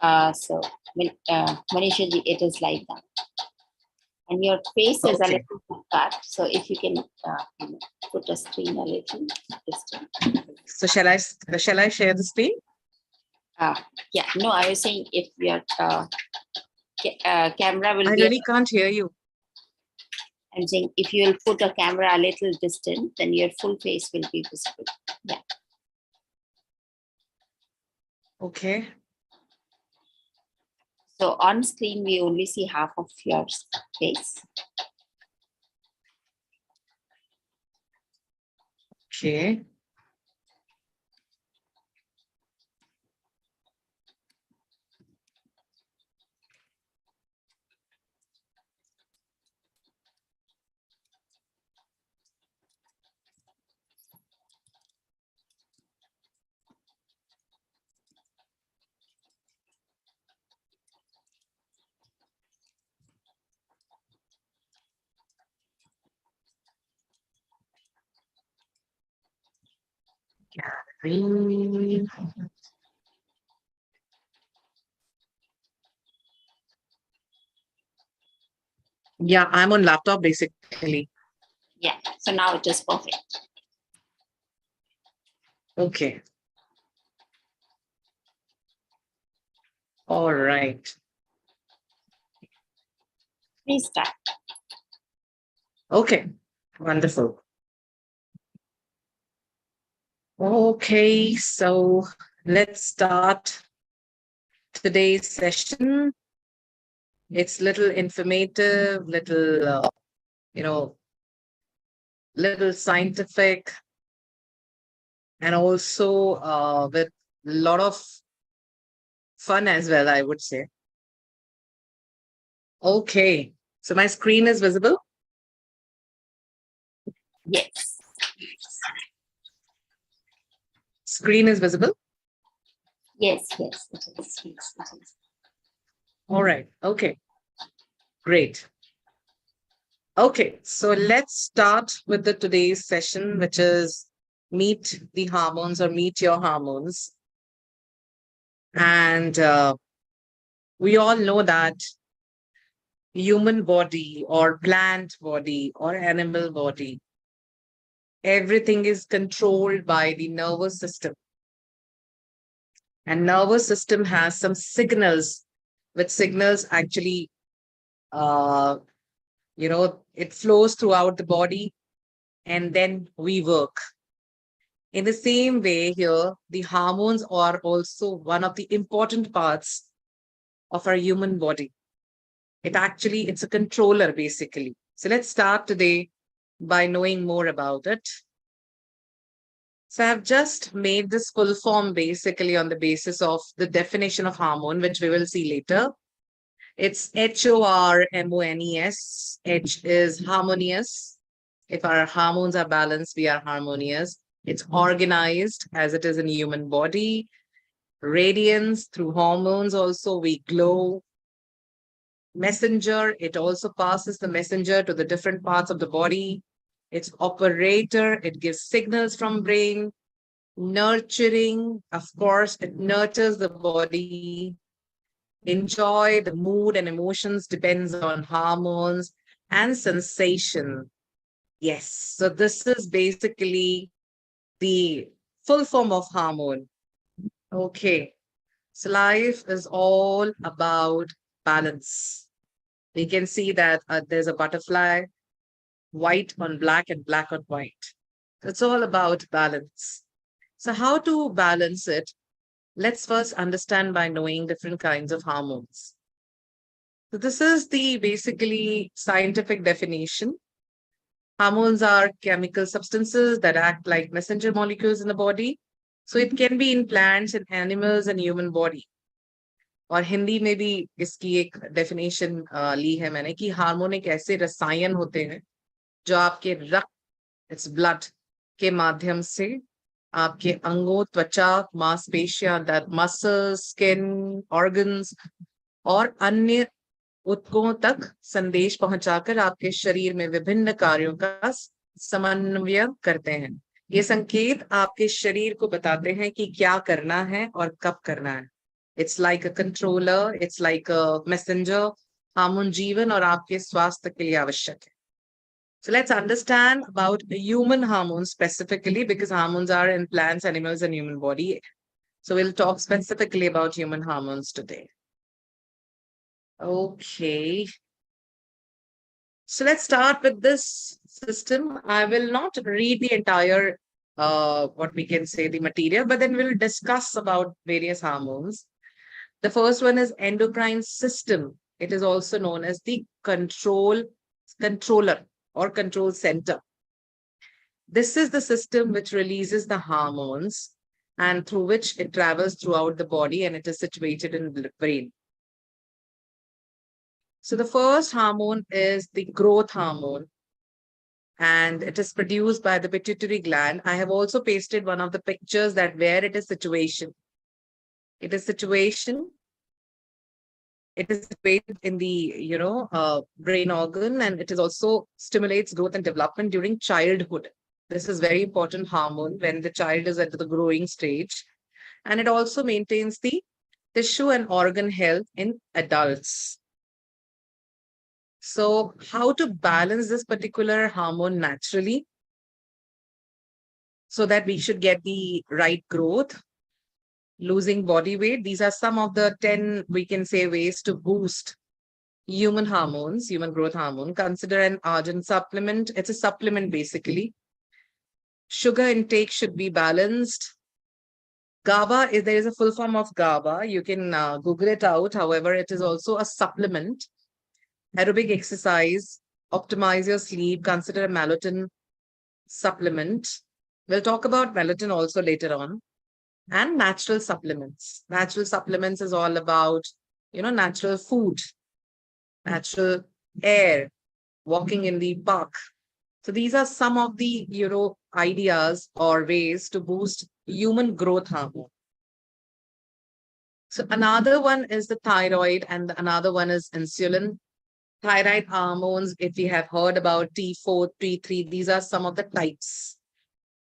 So, Manisha ji, it is like that. And your face is a Okay. little cut. So if you can put a screen a little distant. So shall I share the screen? Yeah, no, I was saying if your camera will I be, really can't hear you. I'm saying if you will put a camera a little distant, then your full face will be visible. Yeah. Okay. So on screen, we only see half of your face. Okay. Gallery. Yeah, I'm on laptop basically. Yeah, so now it is perfect. Okay. All right. Please start. Okay. Wonderful. Okay, so let's start today's session. It's little informative, little, little scientific, and also with a lot of fun as well, I would say. Okay, so my screen is visible. Yes. Screen is visible. Yes, yes, it is. Yes, it is. All right. Okay, great. Okay, so let's start with the today's session, which is meet the hormones or meet your hormones. And we all know that human body or plant body or animal body, everything is controlled by the nervous system. And nervous system has some signals, which signals actually, uh, it flows throughout the body and then we work. In the same way here, the hormones are also one of the important parts of our human body. It's a controller basically. So let's start today by knowing more about it. So I've just made this full form basically on the basis of the definition of hormone, which we will see later. It's HORMONES. H is harmonious. If our hormones are balanced, we are harmonious. It's organized as it is in human body. Radiance through hormones also we glow. Messenger, it also passes the messenger to the different parts of the body. It's operator, it gives signals from brain. Nurturing, of course, it nurtures the body. Enjoy, the mood and emotions depends on hormones. And sensation. Yes, so this is basically the full form of hormone. Okay, so life is all about balance. We can see that there's a butterfly, white on black and black on white. It's all about balance. So how to balance it? Let's first understand by knowing different kinds of hormones. So this is the basically scientific definition. Hormones are chemical substances that act like messenger molecules in the body. So it can be in plants and animals and human body. और हिंदी में भी इसकी एक definition ली है मैंने कि hormone एक ऐसे रसायन होते हैं जो आपके रक्त इट्स ब्लड के माध्यम से आपके अंगों त्वचा मांसपेशियां दैट मसल्स स्किन ऑर्गन्स और अन्य ऊतकों तक संदेश पहुंचाकर आपके शरीर में विभिन्न कार्यों का समन्वय करते हैं। ये संकेत आपके शरीर को बताते हैं कि क्या करना है और कब करना है। It's like a controller. It's like a messenger. Hormone जीवन और आपके स्वास्थ्य के लिए आवश्यक है. So let's understand about human hormones specifically, because hormones are in plants, animals, and human body. So we'll talk specifically about human hormones today. Okay. So let's start with this system. I will not read the entire, what we can say, the material, but then we'll discuss about various hormones. The first one is endocrine system. It is also known as the controller or control center. This is the system which releases the hormones and through which it travels throughout the body, and it is situated in the brain. So the first hormone is the growth hormone, and it is produced by the pituitary gland. I have also pasted one of the pictures that where it is situation. It is situation. It is situated in the brain organ, and it is also stimulates growth and development during childhood. This is very important hormone when the child is at the growing stage, and it also maintains the tissue and organ health in adults. So how to balance this particular hormone naturally so that we should get the right growth, losing body weight? These are some of the 10, we can say, ways to boost human hormones, human growth hormone. Consider an argent supplement. It's a supplement basically. Sugar intake should be balanced. GABA, there is a full form of GABA. You can Google it out. However, it is also a supplement. Aerobic exercise, optimize your sleep, consider a melatonin supplement. We'll talk about melatonin also later on. And natural supplements. Natural supplements is all about, natural food, natural air, walking in the park. So these are some of the, ideas or ways to boost human growth hormone. So another one is the thyroid, and another one is insulin. Thyroid hormones, if we have heard about T4, T3, these are some of the types.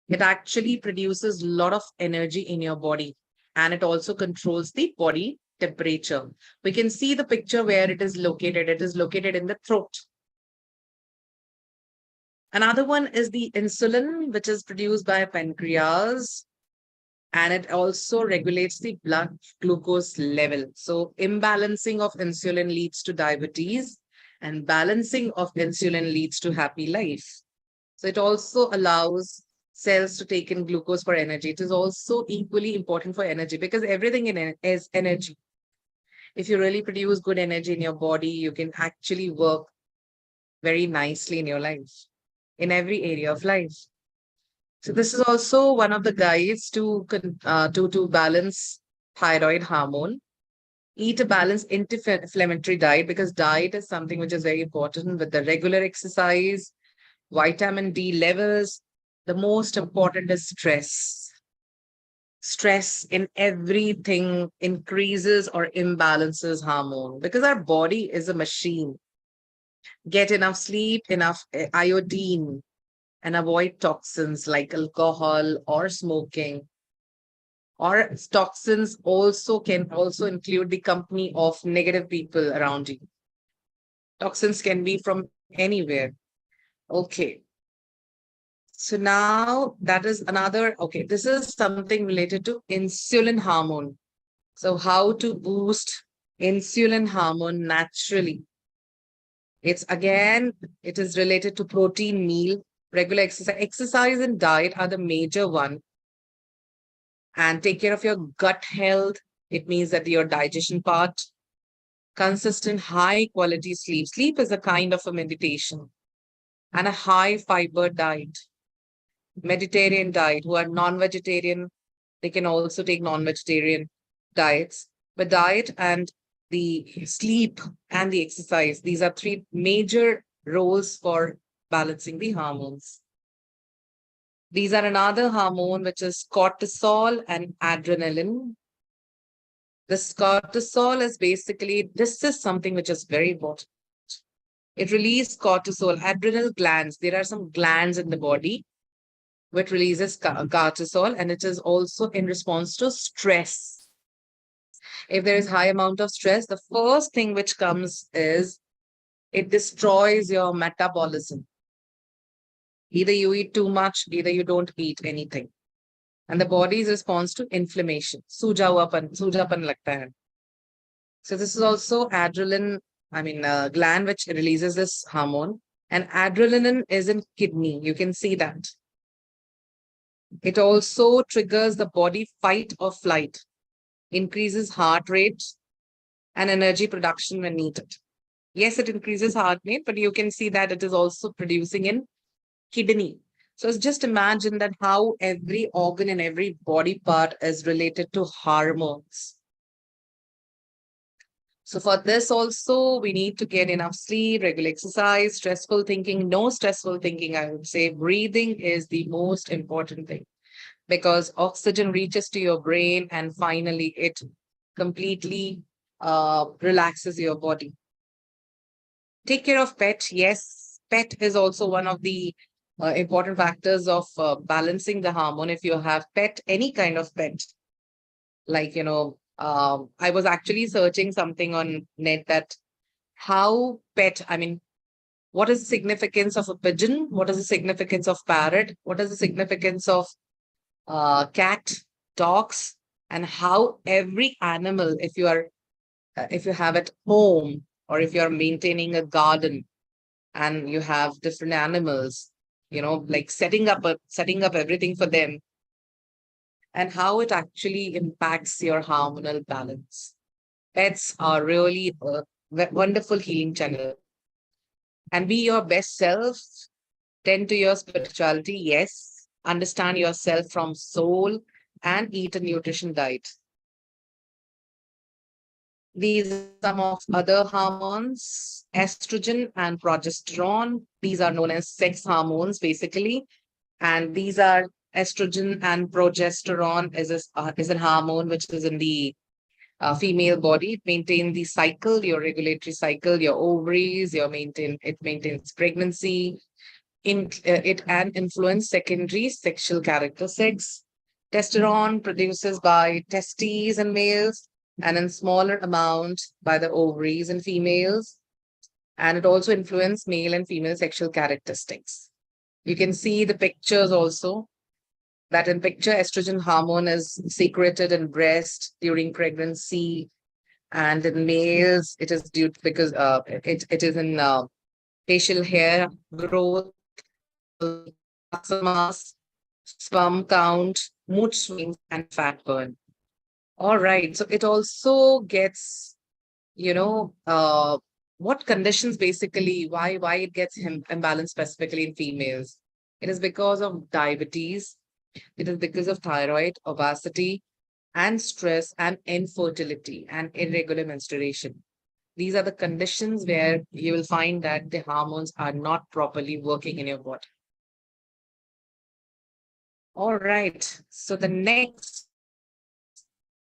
It actually produces a lot of energy in your body, and it also controls the body temperature. We can see the picture where it is located. It is located in the throat. Another one is the insulin, which is produced by pancreas, and it also regulates the blood glucose level. So imbalancing of insulin leads to diabetes, and balancing of insulin leads to happy life. So it also allows cells to take in glucose for energy. It is also equally important for energy because everything in it is energy. If you really produce good energy in your body, you can actually work very nicely in your life, in every area of life. So this is also one of the guides to balance thyroid hormone. Eat a balanced anti-inflammatory diet, because diet is something which is very important, with the regular exercise, vitamin D levels. The most important is stress. Stress in everything increases or imbalances hormone, because our body is a machine. Get enough sleep, enough iodine, and avoid toxins like alcohol or smoking. Or toxins also can also include the company of negative people around you. Toxins can be from anywhere. Okay. So now that is another, okay, this is something related to insulin hormone. So how to boost insulin hormone naturally? It is related to protein meal, regular exercise. Exercise and diet are the major one. And take care of your gut health. It means that your digestion part, consistent high quality sleep. Sleep is a kind of a meditation, and a high fiber diet. Mediterranean diet. Who are non-vegetarian, they can also take non-vegetarian diets. But diet and the sleep and the exercise, these are three major roles for balancing the hormones. These are another hormone, which is cortisol and adrenaline. This cortisol is basically, this is something which is very important. It releases cortisol, adrenal glands. There are some glands in the body which releases cortisol, and it is also in response to stress. If there is high amount of stress, the first thing which comes is it destroys your metabolism. Either you eat too much, either you don't eat anything. And the body's response to inflammation. Sujapan lagta hai. So this is also adrenaline, gland which releases this hormone. And adrenaline is in kidney. You can see that. It also triggers the body fight or flight, increases heart rate and energy production when needed. Yes, it increases heart rate, but you can see that it is also producing in kidney. So just imagine that how every organ and every body part is related to hormones. So for this also, we need to get enough sleep, regular exercise, stressful thinking, no stressful thinking, I would say. Breathing is the most important thing because oxygen reaches to your brain and finally it completely relaxes your body. Take care of pet. Yes, pet is also one of the important factors of balancing the hormone. If you have pet, any kind of pet, like, I was actually searching something on net that how pet, what is the significance of a pigeon? What is the significance of parrot? What is the significance of cat, dogs, and how every animal, if you have at home or if you're maintaining a garden and you have different animals, like setting up everything for them and how it actually impacts your hormonal balance. Pets are really a wonderful healing channel. And be your best self, tend to your spirituality, yes, understand yourself from soul, and eat a nutrition diet. These are some of other hormones, estrogen and progesterone. These are known as sex hormones, basically. And these are estrogen and progesterone is a hormone which is in the female body. It maintains the cycle, your regulatory cycle, your ovaries, it maintains pregnancy. It and influence secondary sexual characteristics. Testosterone produces by testes in males and in smaller amount by the ovaries in females. And it also influences male and female sexual characteristics. You can see the pictures also that in picture estrogen hormone is secreted in breast during pregnancy, and in males it is due to, because it is in facial hair growth, muscle mass, sperm count, mood swings, and fat burn. All right. So it also gets, you know, what conditions basically, why it gets imbalanced specifically in females. It is because of diabetes. It is because of thyroid, obesity, and stress, and infertility, and irregular menstruation. These are the conditions where you will find that the hormones are not properly working in your body. All right. So the next,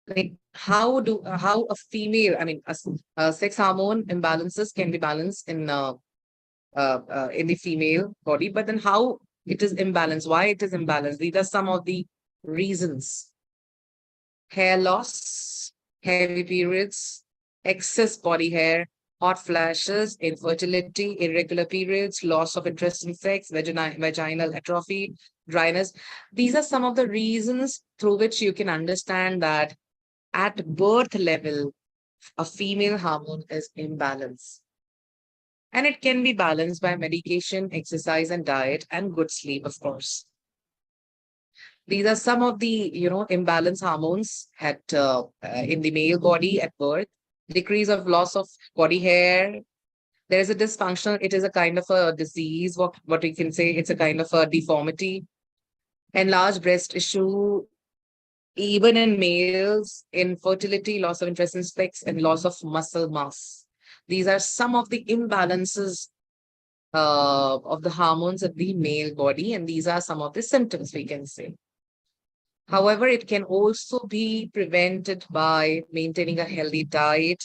like how a female, sex hormone imbalances can be balanced in the female body, but then how it is imbalanced, why it is imbalanced. These are some of the reasons: hair loss, heavy periods, excess body hair, hot flashes, infertility, irregular periods, loss of interest in sex, vaginal atrophy, dryness. These are some of the reasons through which you can understand that at birth level, a female hormone is imbalanced. And it can be balanced by medication, exercise, and diet, and good sleep, of course. These are some of the, imbalance hormones at in the male body at birth. Decrease of loss of body hair. There is a dysfunctional, it is a kind of a disease, what we can say, it's a kind of a deformity. Enlarged breast tissue, even in males, infertility, loss of interest in sex, and loss of muscle mass. These are some of the imbalances of the hormones of the male body, and these are some of the symptoms we can say. However, it can also be prevented by maintaining a healthy diet,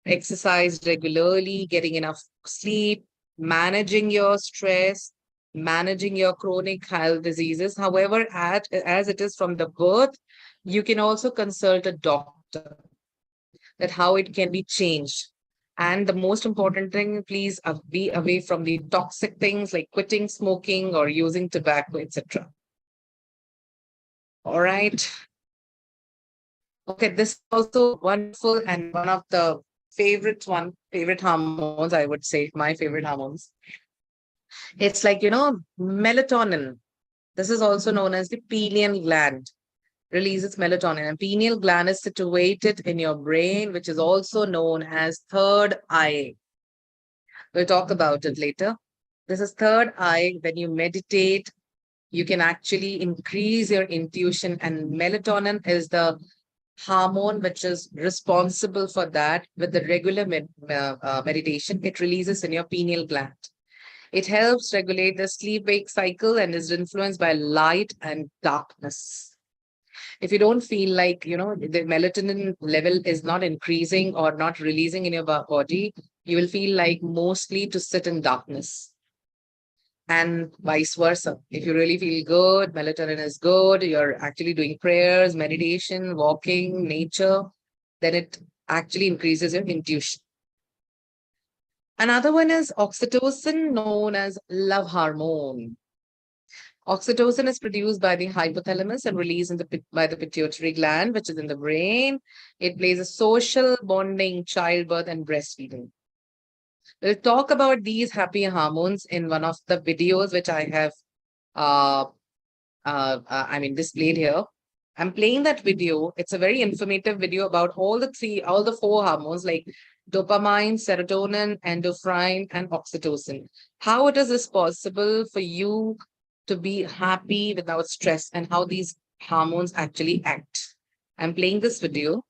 exercise regularly, getting enough sleep, managing your stress, managing your chronic health diseases. However, as it is from the birth, you can also consult a doctor that how it can be changed. And the most important thing, please be away from the toxic things like quitting smoking or using tobacco, etc. All right. Okay, this is also wonderful and one of the favorite hormones, I would say, my favorite hormones. It's like, melatonin. This is also known as the pineal gland. Releases melatonin. And pineal gland is situated in your brain, which is also known as third eye. We'll talk about it later. This is third eye. When you meditate, you can actually increase your intuition, and melatonin is the hormone which is responsible for that. With the regular meditation, it releases in your pineal gland. It helps regulate the sleep-wake cycle and is influenced by light and darkness. If you don't feel like, the melatonin level is not increasing or not releasing in your body, you will feel like mostly to sit in darkness. And vice versa. If you really feel good, melatonin is good, you're actually doing prayers, meditation, walking, nature, then it actually increases your intuition. Another one is oxytocin, known as love hormone. Oxytocin is produced by the hypothalamus and released by the pituitary gland, which is in the brain. It plays a social bonding, childbirth, and breastfeeding. We'll talk about these happy hormones in one of the videos which I have, displayed here. I'm playing that video. It's a very informative video about all the four hormones like dopamine, serotonin, endorphin, and oxytocin. How it is possible for you to be happy without stress and how these hormones actually act. I'm playing this video.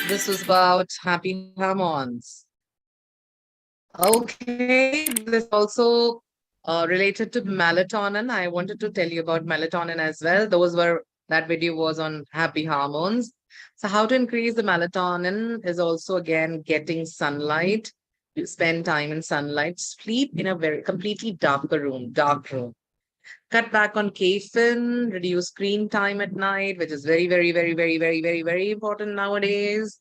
This was about happy hormones. Okay, this also Related to melatonin, I wanted to tell you about melatonin as well. That video was on happy hormones. So how to increase the melatonin is also again getting sunlight. You spend time in sunlight, sleep in a very completely dark room. Cut back on caffeine, reduce screen time at night, which is very, very, very, very, very, very, very important nowadays,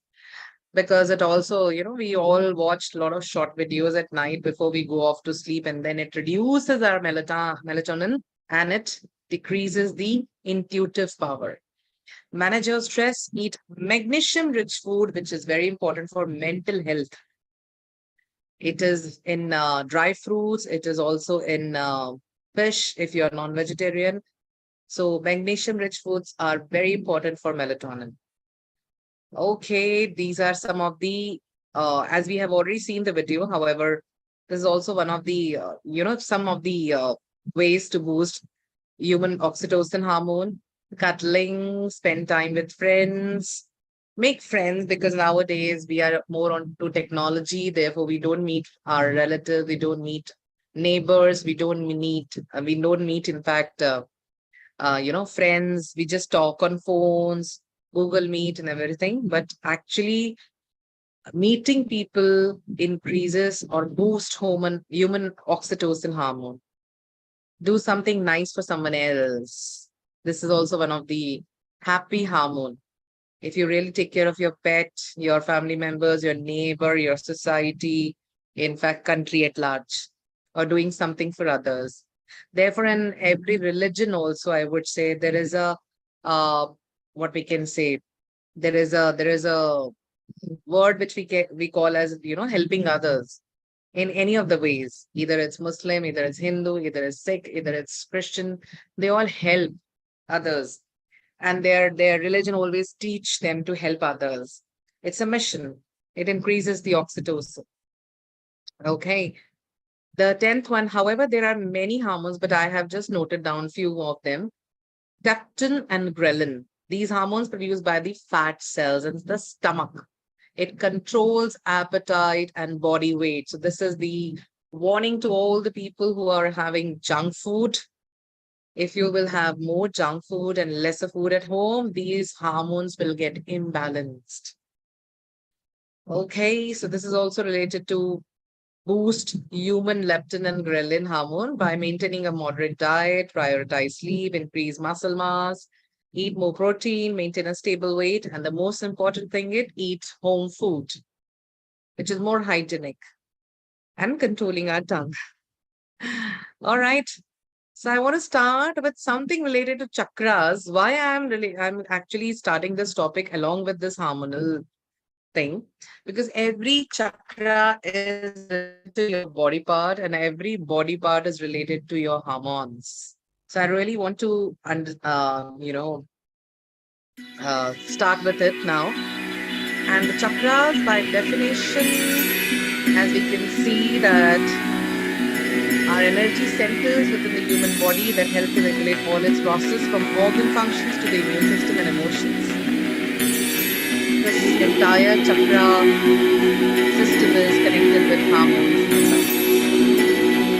because it also, we all watched a lot of short videos at night before we go off to sleep, and then it reduces our melatonin and it decreases the intuitive power. Manage your stress, eat magnesium rich food, which is very important for mental health. It is in dry fruits, it is also in fish if you're non-vegetarian. So magnesium rich foods are very important for melatonin. Okay, these are some of the, as we have already seen the video, however, this is also one of the, some of the ways to boost human oxytocin hormone, cuddling, spend time with friends, make friends, because nowadays we are more on to technology. Therefore, we don't meet our relatives, we don't meet neighbors, we don't meet, in fact, friends. We just talk on phones, Google Meet and everything. But actually, meeting people increases or boost human oxytocin hormone. Do something nice for someone else. This is also one of the happy hormone. If you really take care of your pet, your family members, your neighbor, your society, in fact, country at large, or doing something for others. Therefore, in every religion also, I would say there is a, uh, what we can say, there is a word which we call as, helping others in any of the ways. Either it's Muslim, either it's Hindu, either it's Sikh, either it's Christian. They all help others, and their religion always teach them to help others. It's a mission. It increases the oxytocin. Okay. The 10th one, however, there are many hormones, but I have just noted down few of them. Leptin and ghrelin. These hormones produced by the fat cells in the stomach. It controls appetite and body weight. So this is the warning to all the people who are having junk food. If you will have more junk food and lesser food at home, these hormones will get imbalanced. Okay, so this is also related to boost human leptin and ghrelin hormone by maintaining a moderate diet, prioritize sleep, increase muscle mass, eat more protein, maintain a stable weight, and the most important thing is eat home food, which is more hygienic and controlling our tongue. All right. So I want to start with something related to chakras. Why I'm actually starting this topic along with this hormonal thing, because every chakra is related to your body part and every body part is related to your hormones. So I really want to start with it now. And the chakras, by definition, as we can see, that are energy centers within the human body that help to regulate all its process, from organ functions to the immune system and emotions. This entire chakra system is connected with hormones.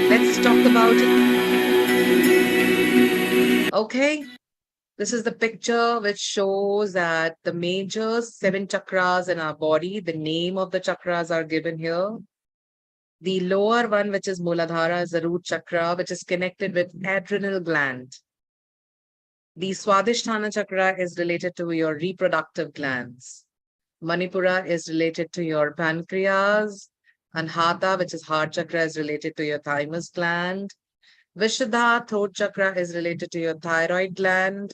Let's talk about it. Okay. This is the picture which shows that the major 7 chakras in our body, the name of the chakras are given here. The lower one, which is Muladhara, is the root chakra, which is connected with adrenal gland. The Swadhisthana chakra is related to your reproductive glands. Manipura is related to your pancreas. And Hatha, which is heart chakra, is related to your thymus gland. Vishuddha, throat chakra, is related to your thyroid gland.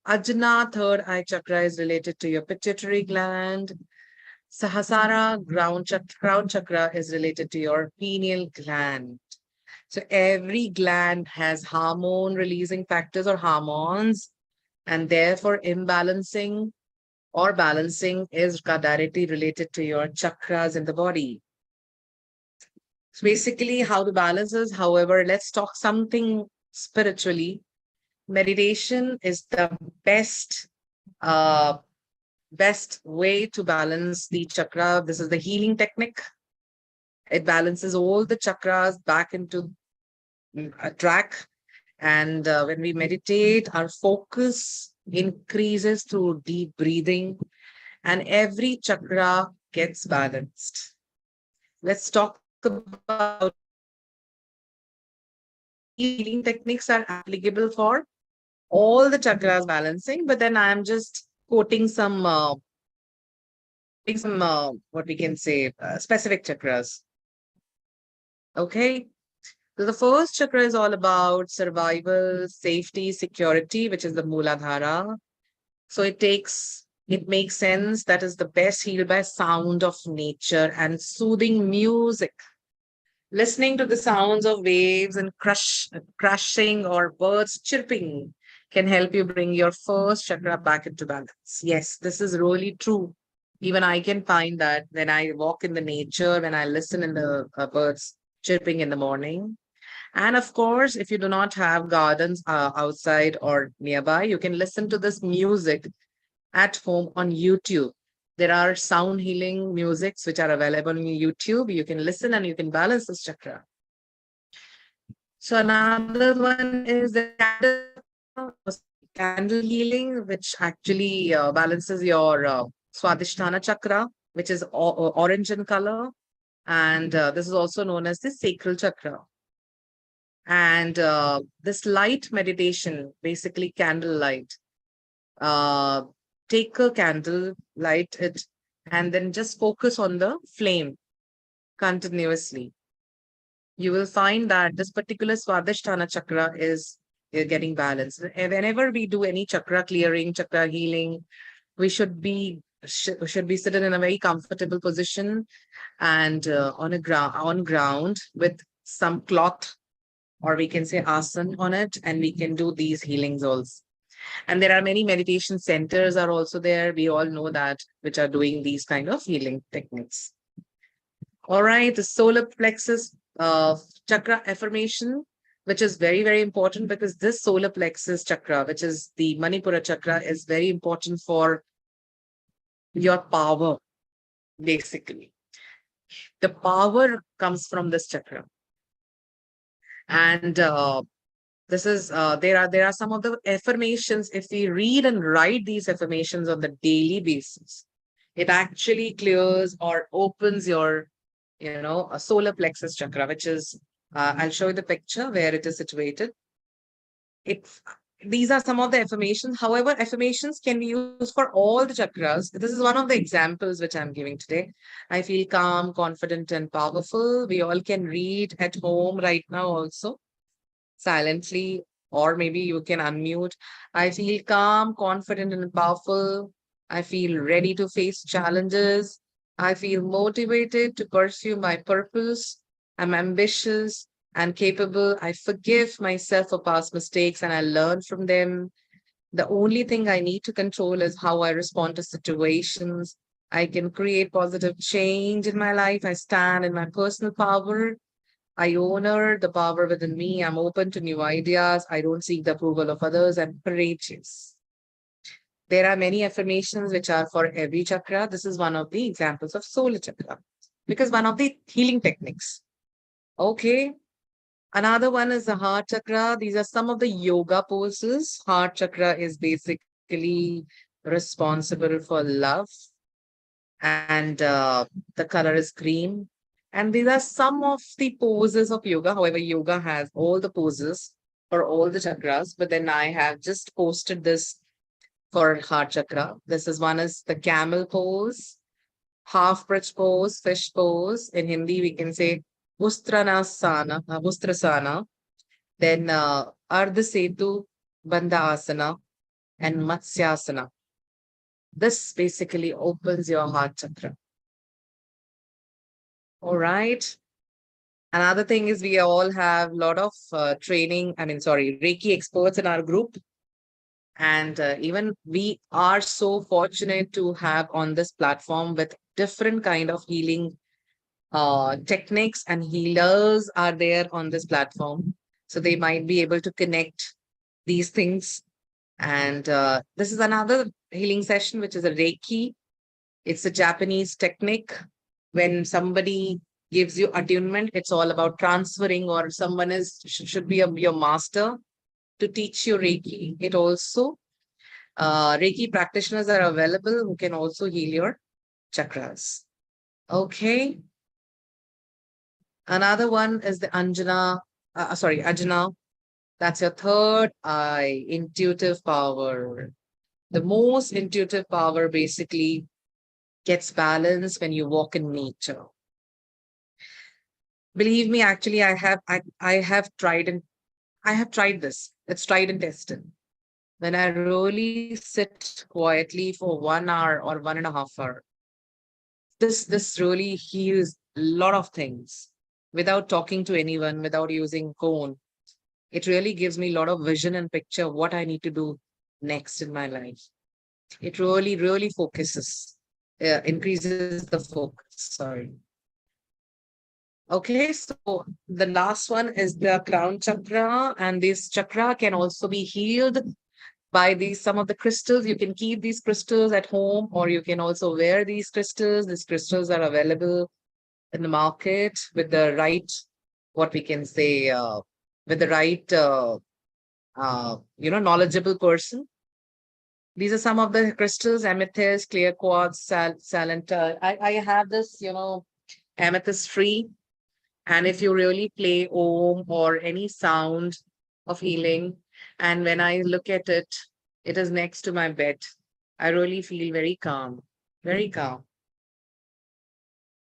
Ajna, third eye chakra, is related to your pituitary gland. Sahasrara, crown chakra, is related to your pineal gland. So every gland has hormone releasing factors or hormones, and therefore imbalancing or balancing is directly related to your chakras in the body. So basically, how to balance is, however, let's talk something spiritually. Meditation is the uh, best way to balance the chakra. This is the healing technique. It balances all the chakras back into track. And when we meditate, our focus increases through deep breathing, and every chakra gets balanced. Let's talk about these healing techniques are applicable for all the chakras balancing, but then I am just quoting some what we can say specific chakras. Okay, so the first chakra is all about survival, safety, security, which is the Mooladhara. So it makes sense that is the best healed by sound of nature and soothing music. Listening to the sounds of waves and crashing or birds chirping can help you bring your first chakra back into balance. Yes, this is really true. Even I can find that when I walk in the nature, when I listen in the birds chirping in the morning. And of course, if you do not have gardens outside or nearby, you can listen to this music at home on YouTube. There are sound healing musics which are available on YouTube. You can listen and you can balance this chakra. So another one is the candle healing, which actually balances your Swadhisthana chakra, which is orange in color. And this is also known as the sacral chakra. And this light meditation, basically candle light, uh, take a candle, light it, and then just focus on the flame continuously. You will find that this particular Swadhisthana chakra is getting balanced. Whenever we do any chakra clearing, chakra healing, we should be sitting in a very comfortable position and on ground with some cloth, or we can say asan on it, and we can do these healings also. And there are many meditation centers are also there. We all know that, which are doing these kind of healing techniques. All right, the solar plexus chakra affirmation, which is very, very important because this solar plexus chakra, which is the Manipura chakra, is very important for your power, basically. The power comes from this chakra. And there are some of the affirmations. If we read and write these affirmations on the daily basis, it actually clears or opens your a solar plexus chakra, which is I'll show you the picture where it is situated. It These are some of the affirmations. However, affirmations can be used for all the chakras. This is one of the examples which I'm giving today. I feel calm, confident, and powerful. We all can read at home right now also silently, or maybe you can unmute. I feel calm, confident, and powerful. I feel ready to face challenges. I feel motivated to pursue my purpose. I'm ambitious and capable. I forgive myself for past mistakes and I learn from them. The only thing I need to control is how I respond to situations. I can create positive change in my life. I stand in my personal power. I honor the power within me. I'm open to new ideas. I don't seek the approval of others. I'm courageous. There are many affirmations which are for every chakra. This is one of the examples of solar chakra because one of the healing techniques. Okay. Another one is the heart chakra. These are some of the yoga poses. Heart chakra is basically responsible for love, and the color is green. And these are some of the poses of yoga. However, yoga has all the poses for all the chakras, but then I have just posted this for heart chakra. This is one is the camel pose, half bridge pose, fish pose. In Hindi, we can say Vustrasana, then Ardha Setu, Bandha Asana, and Matsyasana. This basically opens your heart chakra. All right. Another thing is we all have a lot of Reiki experts in our group. And even we are so fortunate to have on this platform with different kind of healing techniques, and healers are there on this platform. So they might be able to connect these things. And this is another healing session, which is a Reiki. It's a Japanese technique. When somebody gives you attunement. It's all about transferring, or someone should be your master to teach you Reiki. It also, Reiki practitioners are available who can also heal your chakras. Okay. Another one is the Ajna. That's your third eye, intuitive power. The most intuitive power basically gets balanced when you walk in nature. Believe me, actually, I have tried, and I have tried this. It's tried and tested. When I really sit quietly for 1 hour or 1.5 hours, this really heals a lot of things without talking to anyone, without using phone. It really gives me a lot of vision and picture of what I need to do next in my life. It really focuses, increases the focus. Sorry. Okay, so the last one is the crown chakra, and this chakra can also be healed by these some of the crystals. You can keep these crystals at home, or you can also wear these crystals. These crystals are available in the market with the right, what we can say, with the right, knowledgeable person. These are some of the crystals: amethyst, clear quartz, salenta. I have this, amethyst free. And if you really play Om or any sound of healing, and when I look at it, it is next to my bed, I really feel very calm, very calm.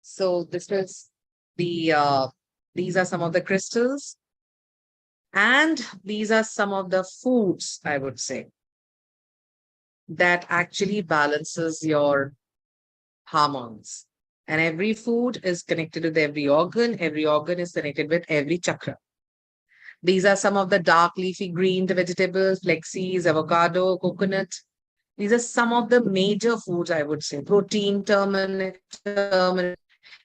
So this is these are some of the crystals, and these are some of the foods, I would say, that actually balances your hormones. And every food is connected with every organ is connected with every chakra. These are some of the dark leafy green vegetables, flaxseeds, avocado, coconut. These are some of the major foods, I would say. Protein, turmeric.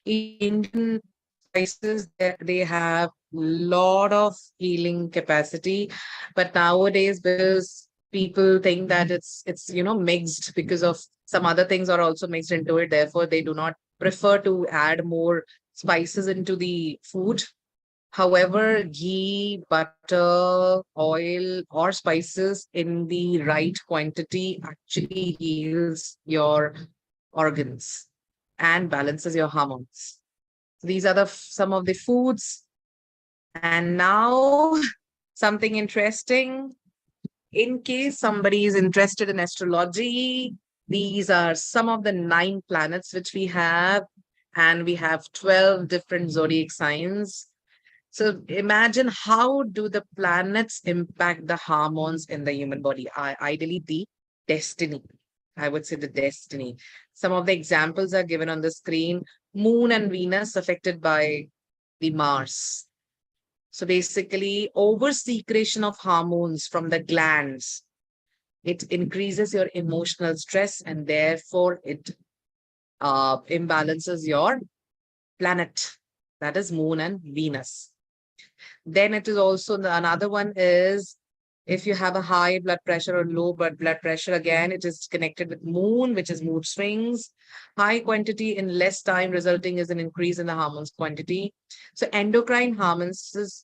Indian spices, they have lot of healing capacity. But nowadays, because people think that it's mixed, because of some other things are also mixed into it, therefore they do not prefer to add more spices into the food. However, ghee, butter, oil, or spices in the right quantity actually heals your organs and balances your hormones. These are some of the foods. And now, something interesting. In case somebody is interested in astrology, these are some of the 9 planets which we have, and we have 12 different zodiac signs. So imagine, how do the planets impact the hormones in the human body? Ideally, the destiny. I would say the destiny. Some of the examples are given on the screen. Moon and Venus affected by the Mars. So basically, over secretion of hormones from the glands, it increases your emotional stress, and therefore it imbalances your planet. That is Moon and Venus. Then it is also another one is, if you have a high blood pressure or low blood pressure, again, it is connected with moon, which is mood swings. High quantity in less time resulting is an increase in the hormones quantity. So endocrine hormones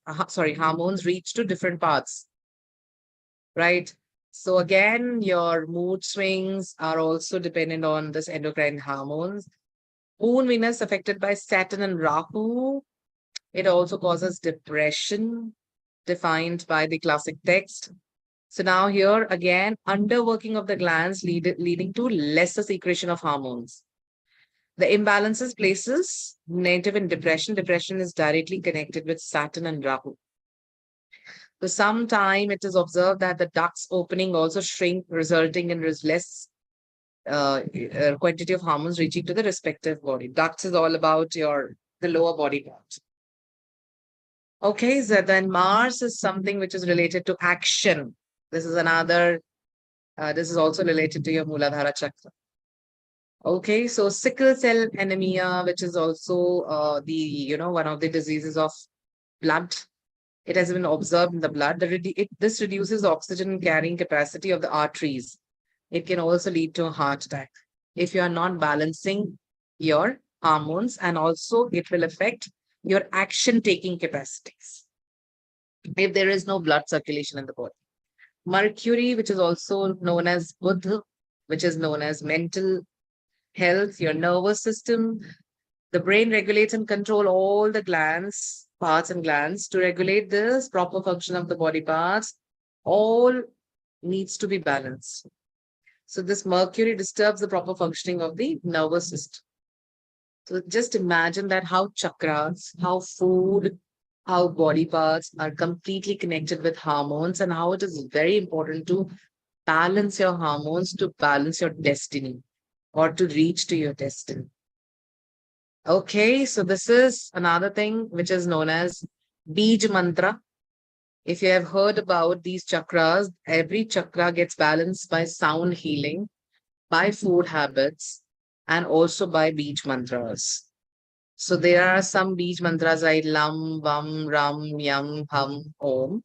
reach to different parts, right? So again, your mood swings are also dependent on this endocrine hormones. Moon Venus affected by Saturn and Rahu. It also causes depression, defined by the classic text. So now here again, underworking of the glands leading to lesser secretion of hormones. The imbalances places native in depression. Depression is directly connected with Saturn and Rahu. For some time, it is observed that the ducts opening also shrink, resulting in less quantity of hormones reaching to the respective body. Ducts is all about the lower body part. Okay, so then Mars is something which is related to action. This is this is also related to your Muladhara chakra. Okay, so sickle cell anemia, which is also one of the diseases of blood. It has been observed in the blood. This reduces oxygen carrying capacity of the arteries. It can also lead to a heart attack if you are not balancing your hormones, and also it will affect your action taking capacities if there is no blood circulation in the body. Mercury, which is also known as Buddha, which is known as mental health, your nervous system. The brain regulates and control all the glands, parts and glands to regulate this proper function of the body parts. All needs to be balanced. So this Mercury disturbs the proper functioning of the nervous system. So just imagine that how chakras, how food, how body parts are completely connected with hormones, and how it is very important to balance your hormones to balance your destiny or to reach to your destiny. Okay, so this is another thing which is known as Bij Mantra. If you have heard about these chakras, every chakra gets balanced by sound healing, by food habits, and also by Bij Mantras. So there are some Bij Mantras like Lam, Vam, Ram, Yam, Hum, Om,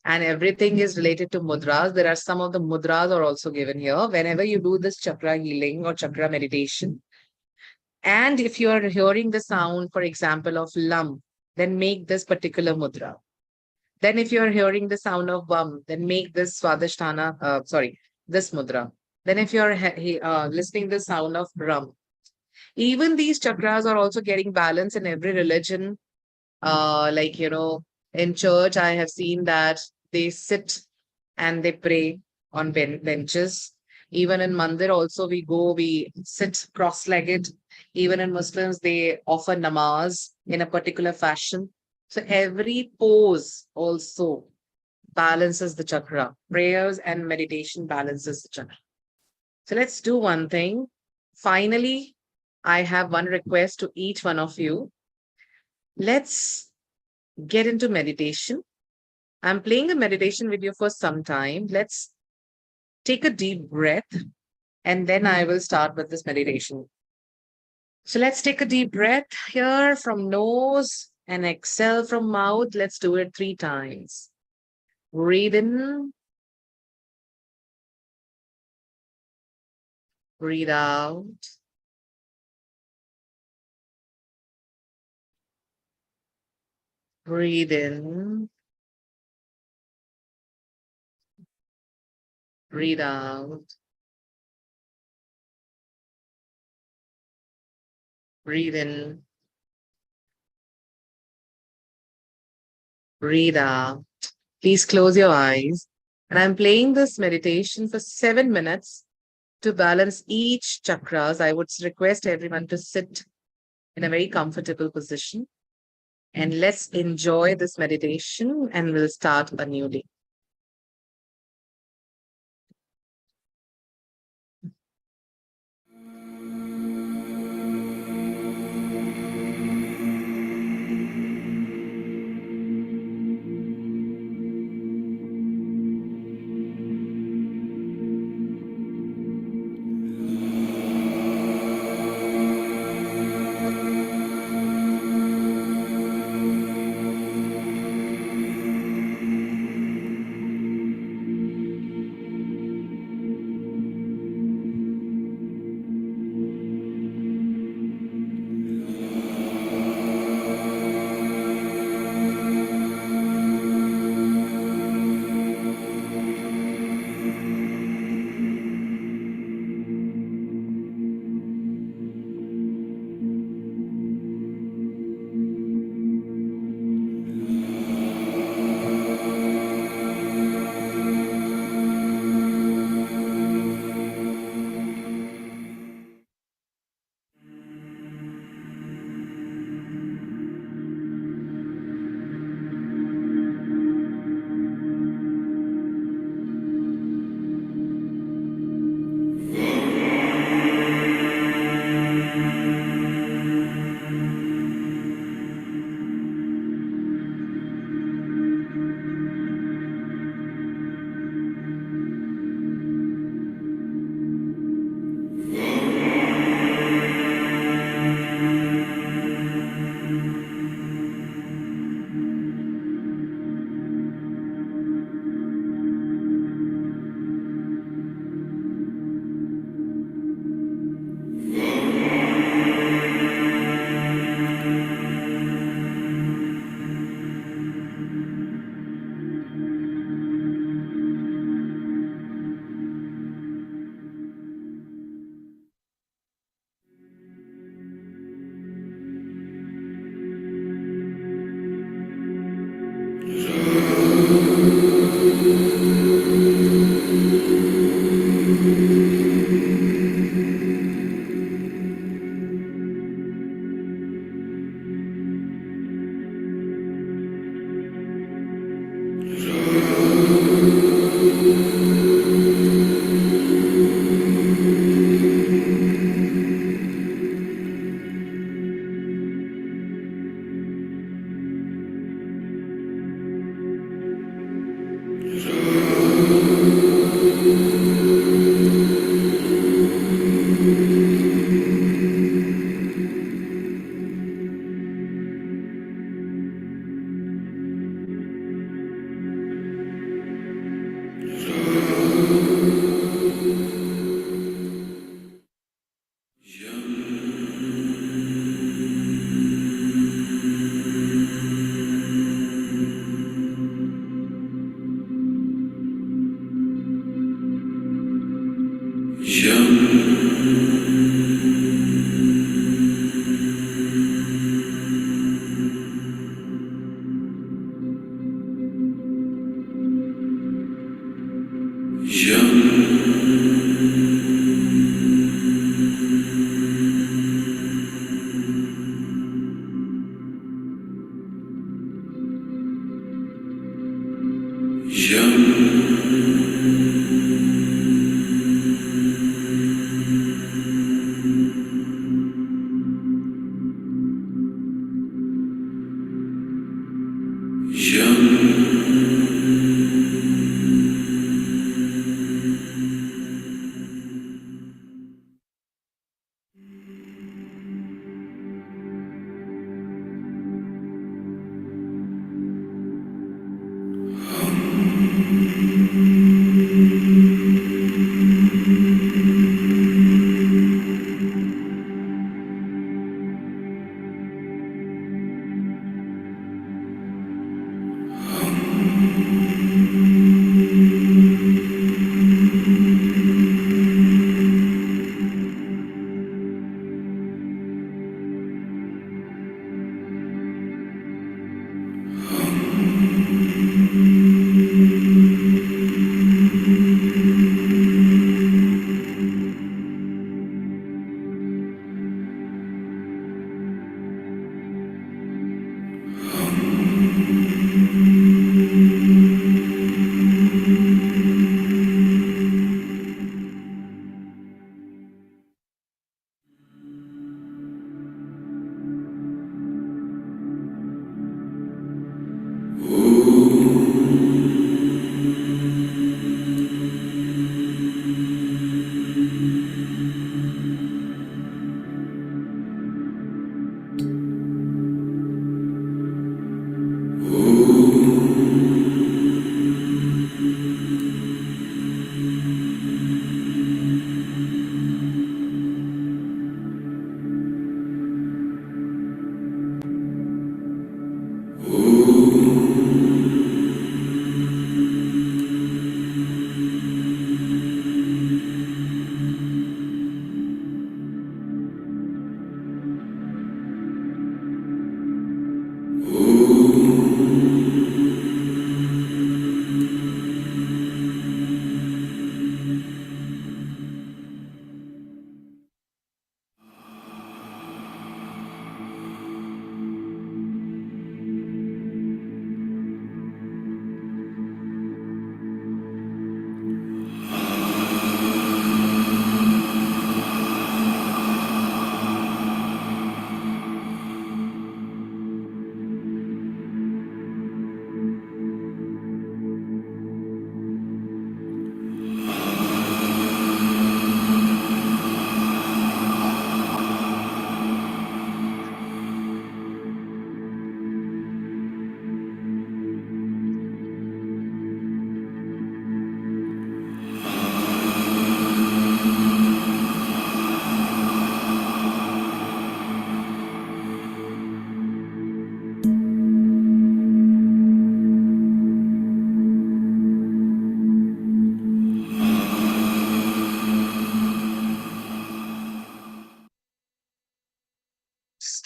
and everything is related to mudras. There are some of the mudras are also given here. Whenever you do this chakra healing or chakra meditation, and if you are hearing the sound, for example, of Lam, then make this particular mudra. Then if you are hearing the sound of Vam, then make this Swadhisthana, this mudra. Then if you are listening the sound of Ram, even these chakras are also getting balance in every religion. Like, in church, I have seen that they sit and they pray on benches. Even in mandir also we sit cross-legged. Even in Muslims, they offer namaz in a particular fashion. So every pose also balances the chakra. Prayers and meditation balances the chakra. So let's do one thing. Finally, I have one request to each one of you. Let's get into meditation. I'm playing a meditation video for some time. Let's take a deep breath and then I will start with this meditation. So let's take a deep breath here from nose and exhale from mouth. Let's do it 3 times. Breathe in. Breathe out. Breathe in. Breathe out. Breathe in. Breathe out. Please close your eyes. And I'm playing this meditation for 7 minutes to balance each chakras. I would request everyone to sit in a very comfortable position. And let's enjoy this meditation and we'll start a new day.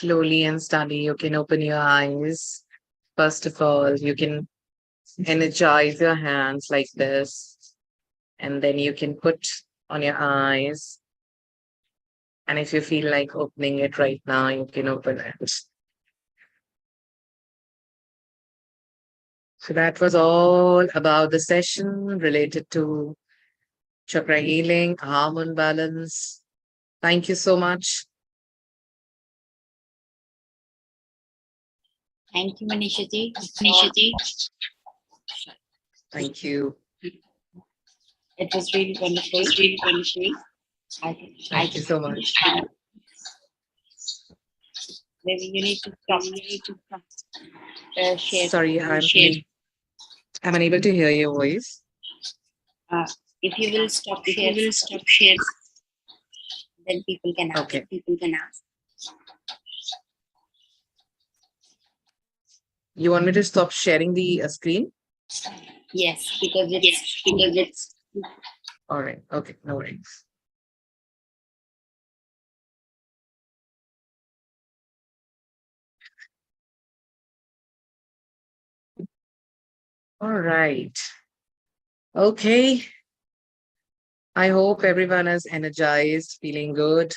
Slowly and steady, you can open your eyes. First of all, you can energize your hands like this, and then you can put on your eyes. And if you feel like opening it right now, you can open it. So that was all about the session related to chakra healing, hormone balance. Thank you so much. Thank you, Manisha ji. Thank you. It was really wonderful. I think Thank you so much. maybe you need to stop share. Sorry, I'm unable to hear your voice. Uh, if you will stop share, then people can ask. Okay. You want me to stop sharing the screen? Yes, because it's All right. Okay. No worries. All right. Okay. I hope everyone is energized, feeling good.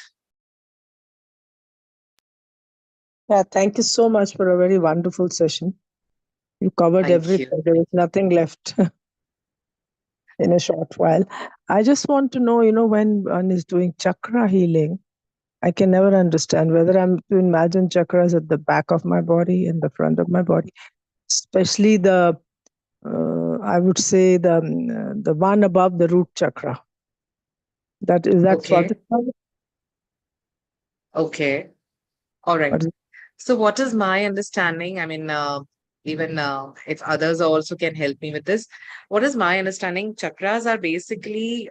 Yeah, thank you so much for a very wonderful session. You covered Thank everything. you. There was nothing left in a short while. I just want to know, when one is doing chakra healing, I can never understand whether I'm to imagine chakras at the back of my body, in the front of my body, especially I would say the one above the root chakra. That Okay. Swadhisthana? Okay. All right. What is- So, what is my understanding? I mean, even if others also can help me with this, what is my understanding? Chakras are basically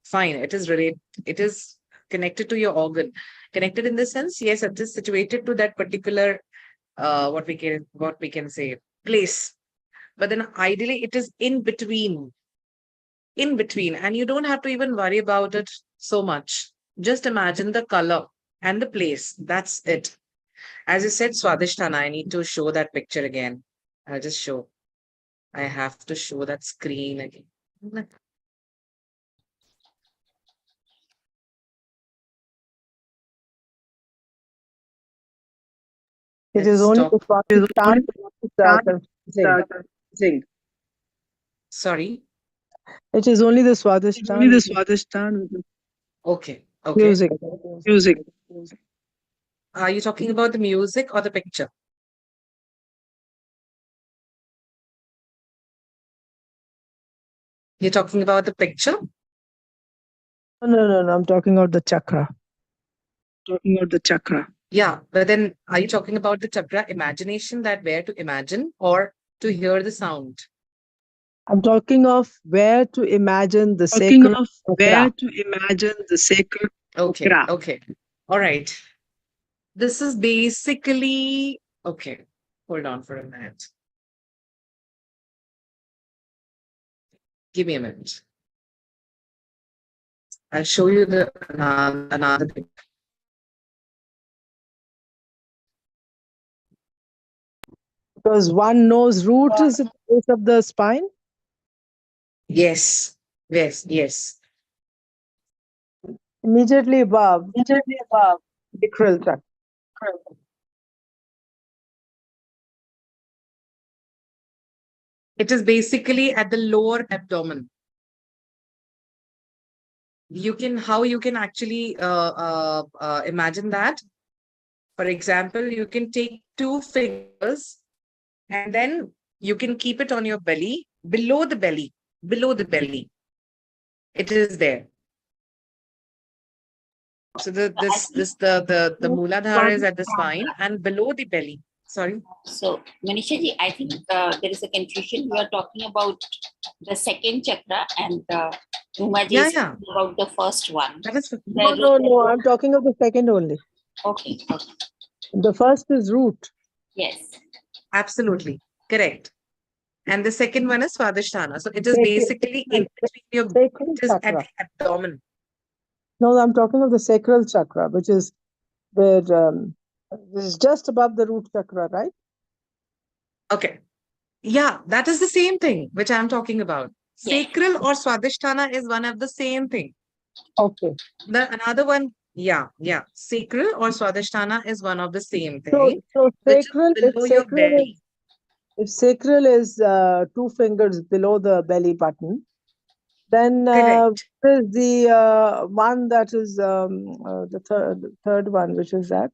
fine. It is connected to your organ. Connected in the sense, yes, it is situated to that particular what we can say place. But then ideally, it is in between, and you don't have to even worry about it so much. Just imagine the color and the place. That's it. As you said, Swadhisthana, I need to show that picture again. I'll just show. I have to show that screen again. It Let's is only the stop. Swadhisthana which is confusing. Sorry. It is only the Swadhisthana which is Okay. Okay. confusing. Are you talking about the music or the picture? You're talking about the picture? No. I'm talking about the chakra. Yeah. But then are you talking about the chakra imagination, that where to imagine or to hear the sound? I'm talking of where to imagine the sacred chakra. Okay. Okay. All right. This is basically okay. Hold on for a minute. Give me a minute. I'll show you the another thing. Because one knows root is at the base of the spine. Yes, yes. Immediately above, sacral chakra. It is basically at the lower abdomen. How you can actually imagine that. For example, you can take 2 fingers and then you can keep it on your belly, below the belly. It is there. So the Mooladhara is at the spine and below the belly. Sorry. So, Manisha ji, I think there is a confusion. We are talking about the second chakra, and Uma ji is Yeah. talking about the first one. That is No. I'm talking of the second only. Okay. The first is root. Yes. absolutely correct. And the second one is Swadhisthana. So it is Sacral- basically in between your, Sacral it is at chakra. the abdomen. No, I'm talking of the sacral chakra, which is where this is just above the root chakra, right? Okay. Yeah, that is the same thing which I'm talking about. Yes. Sacral or Swadhisthana is one of the same thing. Okay. The another one, yeah. Sacral or Swadhisthana is one of the same So thing, which sacral, is below your belly. if sacral is 2 fingers below the belly button, then Correct. what is the one that is the third one, which is that?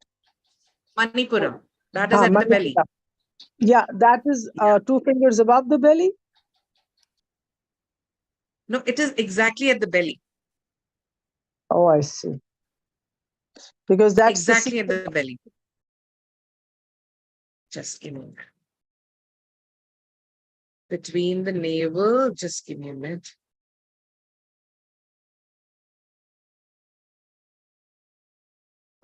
Manipuram. That is at the belly. Manisha. Yeah, that is Yeah. 2 fingers above the belly. No, it is exactly at the belly. Oh, I see. Because that's the Exactly at secret. the belly. Just give me a minute. Between the navel, just give me a minute.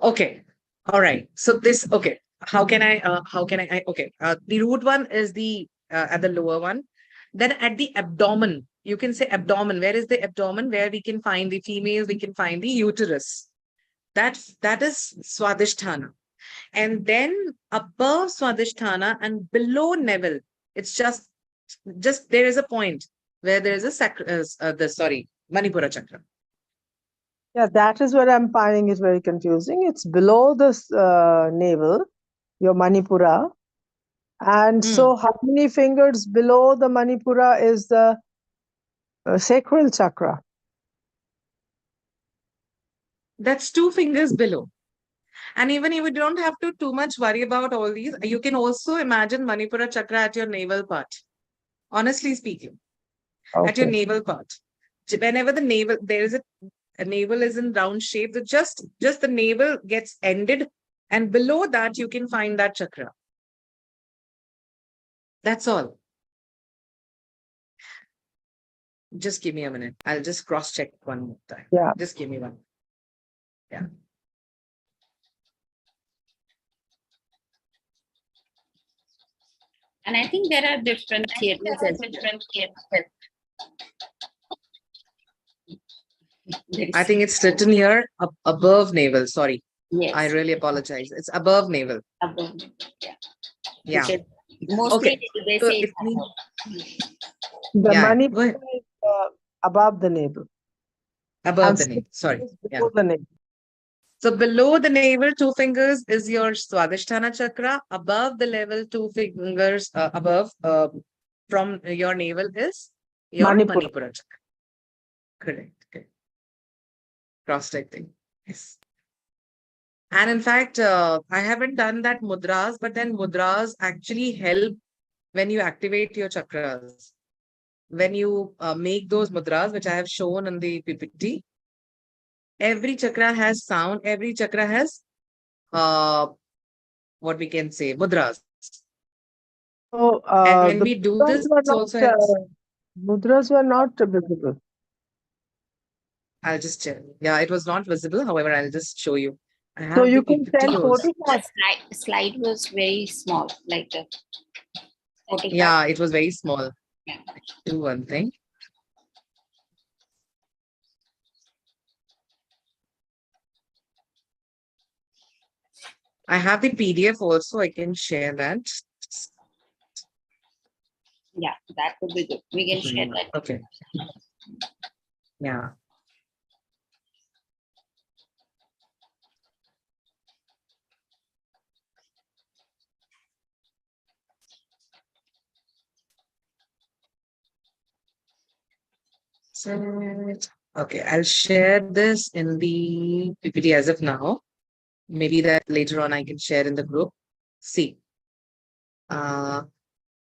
Okay. All right. So this, okay. How can okay. The root one is the, at the lower one. Then at the abdomen, you can say abdomen. Where is the abdomen? Where we can find the females, we can find the uterus. That is Swadhisthana. And then above Swadhisthana and below navel, it's just there is a point where there is a Manipura chakra. Yeah, that is what I'm finding is very confusing. It's below the navel, your Manipura. And so, how many fingers below the Manipura is the sacral chakra? That's 2 fingers below. And even if you don't have to too much worry about all these, you can also imagine Manipura chakra at your navel part. Honestly speaking, at your Okay. navel part. Whenever the navel, there is a navel is in round shape, just the navel gets ended, and below that you can find that chakra. That's all. Just give me a minute. I'll just cross check one more time. Yeah. Just give me one. Yeah. And I think there are different theories as well. I think it's written here above navel. Sorry. Yes. I really apologize. It's above navel. Above. Yeah. Yeah. Because mostly they So say it means, The yeah, go Manipura ahead. is above the navel. Above the And navel. Sorry. is Yeah. below the navel. So below the navel, 2 fingers is your Swadhisthana chakra. Above the level, 2 fingers above from your navel is your Manipura. Manipura chakra. Correct. Okay. Cross-checking. Yes. And in fact, I haven't done that mudras, but then mudras actually help when you activate your chakras. When you make those mudras, which I have shown in the PPT, every chakra has sound, every chakra has what we can say, mudras. So And when the we do this, were it also helps. mudras were not visible. I'll just check. Yeah, it was not visible. However, I'll just show you. I So have the you can PPT send also. photographs. the slide was very small, like the photograph. Yeah, it was very small. Yeah. Do one thing. I have the PDF also. I can share that. Yeah, that would be good. We can share that. Okay. Yeah. Okay, I'll share this in the PPT as of now. Maybe that later on I can share in the group. See, uh,